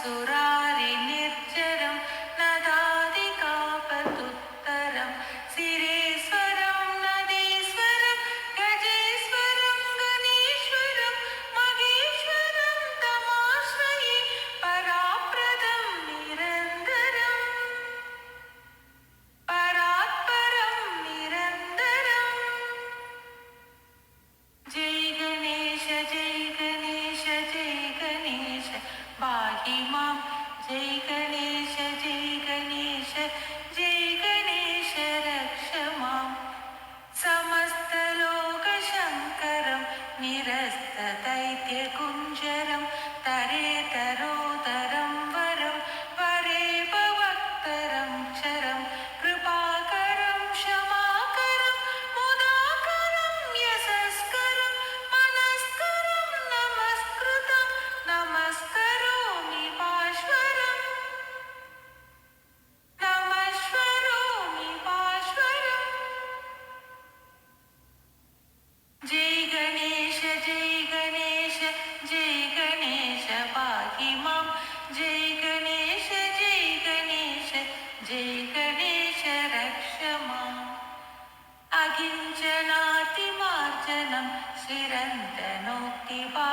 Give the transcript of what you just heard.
सुरारि निर्जरं नदादि कापतुत्तरं सिरेश्वरं नदीश्वरं गजेश्वरं गणेश्वरं महेश्वरं तमाश्रये पराप्रदं निरन्तरं परात्परं निरन्तरम् जय गणेश पाहि मां जय गणेश रक्ष मां समस्तलोकशङ्करं निरस्तदैत्यकुञ्जरं तरेतरोदरं वरं वरे भवक्तरं क्षरं कृपाकरं क्षमाकरं मुदाकरं यशस्करं मनस्करं नमस्कृतं नमस्करोमि पाश्वरम् नमस्करोमि पाश्वरम् जय गणेश पाहि मां जय गणेश रक्ष माम् अकिञ्चनातिमार्जनं शिरन्तनोक्तिपा